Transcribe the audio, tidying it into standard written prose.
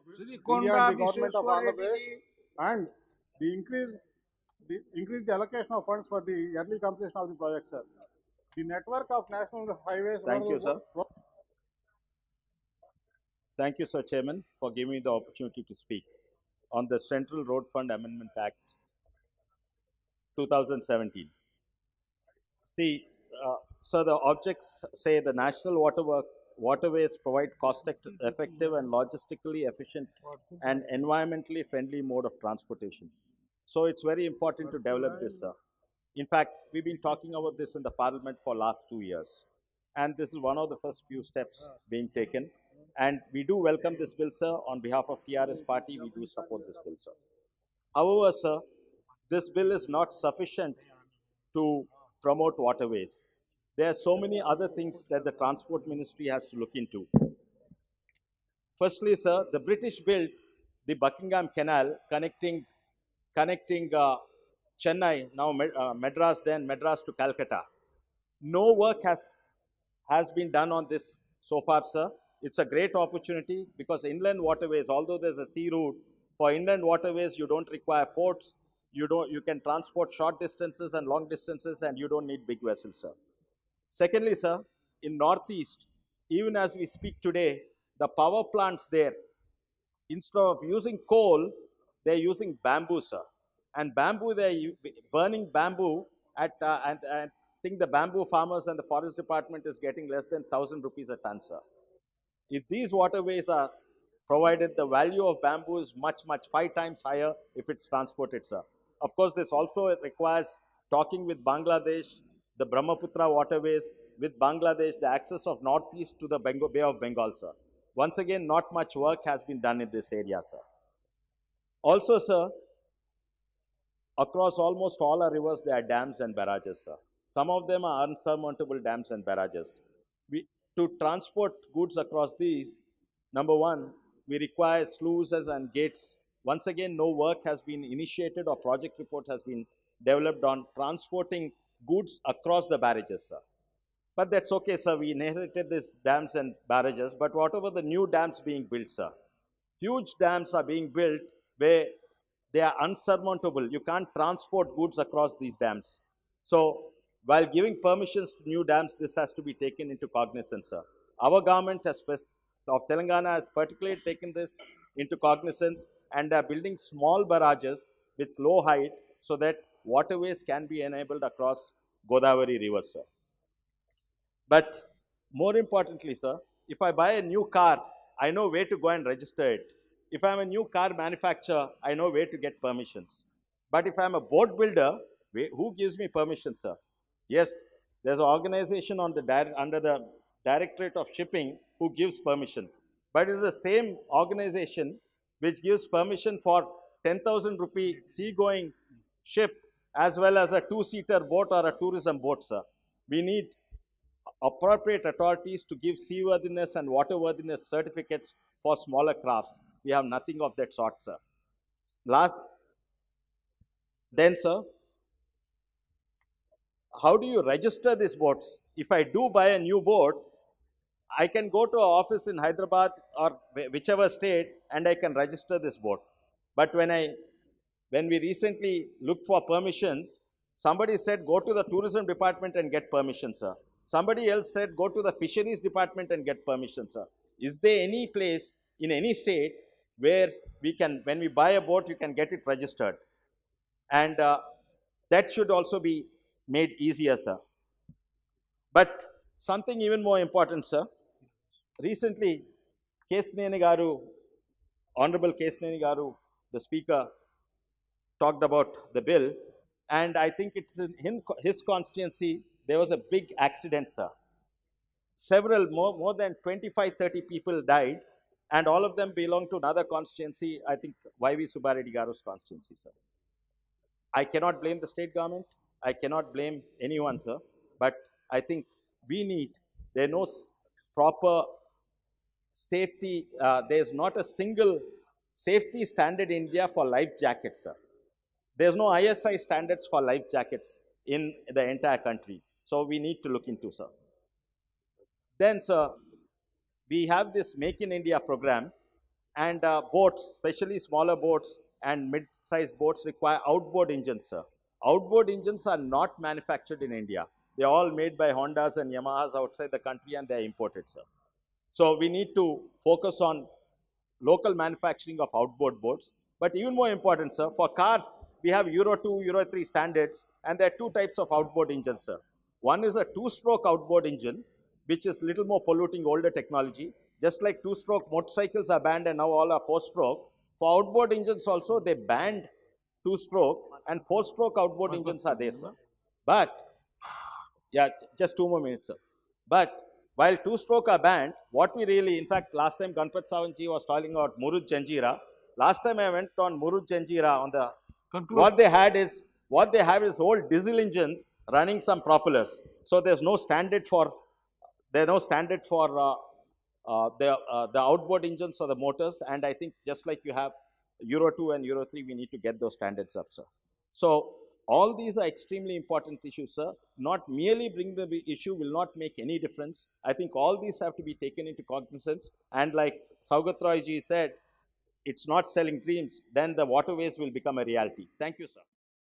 Shri India Konda and the government of Vishweshwar Andhra Reddy Pradesh, ji. and the increase the allocation of funds for the early completion of the project, sir. The network of national highways, Thank you, sir. Thank you, Sir Chairman, for giving me the opportunity to speak on the Central Road Fund Amendment Act 2017. See, so the objects say the national waterways provide cost-effective and logistically efficient and environmentally friendly mode of transportation. So it's very important to develop this. In fact, we've been talking about this in the Parliament for last 2 years, and this is one of the first few steps being taken. And we do welcome this bill, sir. On behalf of TRS Party, we do support this bill, sir. However, sir, this bill is not sufficient to promote waterways. There are so many other things that the Transport Ministry has to look into. Firstly, sir, the British built the Buckingham Canal connecting Chennai, now Madras, then Madras to Calcutta. No work has been done on this so far, sir. It's a great opportunity because inland waterways, although there's a sea route, for inland waterways you don't require ports. You can transport short distances and long distances, and you don't need big vessels, sir. Secondly, sir, in Northeast, even as we speak today, the power plants there, instead of using coal, they're using bamboo, sir. And bamboo, they're burning bamboo and I think the bamboo farmers and the forest department is getting less than 1,000 rupees a ton, sir. If these waterways are provided, the value of bamboo is much, 5 times higher if it's transported, sir. Of course, this also requires talking with Bangladesh, the Brahmaputra waterways, with Bangladesh, the access of northeast to the Bay of Bengal, sir. Once again, not much work has been done in this area, sir. Also, sir, across almost all our rivers, there are dams and barrages, sir. Some of them are unsurmountable dams and barrages. To transport goods across these, number one, we require sluices and gates. Once again, no work has been initiated or project report has been developed on transporting goods across the barrages, sir. But that's okay, sir. We inherited these dams and barrages, but whatever the new dams being built, sir, huge dams are being built where they are unsurmountable. You can't transport goods across these dams. So while giving permissions to new dams, this has to be taken into cognizance, sir. Our government of Telangana has particularly taken this into cognizance and are building small barrages with low height so that waterways can be enabled across Godavari River, sir. But more importantly, sir, if I buy a new car, I know where to go and register it. If I'm a new car manufacturer, I know where to get permissions. But if I'm a boat builder, who gives me permission, sir? Yes, there's an organization under the Directorate of Shipping who gives permission. But it's the same organization which gives permission for 10,000 rupee seagoing ship as well as a two-seater boat or a tourism boat, sir. We need appropriate authorities to give seaworthiness and waterworthiness certificates for smaller crafts. We have nothing of that sort, sir. Last, then, sir, how do you register these boats? If I do buy a new boat, I can go to an office in Hyderabad or whichever state and I can register this boat. But when we recently looked for permissions, somebody said go to the tourism department and get permission, sir. Somebody else said go to the fisheries department and get permission, sir. Is there any place in any state where when we buy a boat, you can get it registered? And that should also be made easier, sir. But something even more important, sir. Recently, Kesneni Garu, Honorable Kesneni Garu, the Speaker, talked about the bill, and I think it's in his constituency, there was a big accident, sir. More than 25, 30 people died, and all of them belong to another constituency, I think Y.V. Subbareddy Garu's constituency, sir. I cannot blame the state government. I cannot blame anyone, sir. But I think there's no proper safety, there's not a single safety standard in India for life jackets, sir. There's no ISI standards for life jackets in the entire country. So we need to look into, sir. Then, sir, we have this Make in India program, And boats, especially smaller boats and mid-sized boats, require outboard engines, sir. Outboard engines are not manufactured in India. They're all made by Hondas and Yamahas outside the country, and they're imported, sir. So we need to focus on local manufacturing of outboard boats. But even more important, sir, for cars, we have Euro 2, Euro 3 standards, and there are two types of outboard engines, sir. One is a two-stroke outboard engine, which is little more polluting, older technology. Just like two-stroke motorcycles are banned and now all are four-stroke, for outboard engines also, they banned two-stroke and four-stroke outboard engines are there, sir. But yeah, just 2 more minutes, sir. But while two-stroke are banned, what we really, in fact, last time Ganpat Savanji was talking about Murud Janjira. Last time I went on Murud Janjira on the, Conclude. what they have is old diesel engines running some propellers. So there's no standard for, the outboard engines or the motors. And I think just like you have Euro 2 and Euro 3, we need to get those standards up, sir. So all these are extremely important issues, sir. Not merely bring the issue will not make any difference. I think all these have to be taken into cognizance. And like Saugat Roy ji said, it's not selling dreams, then the waterways will become a reality. Thank you, sir.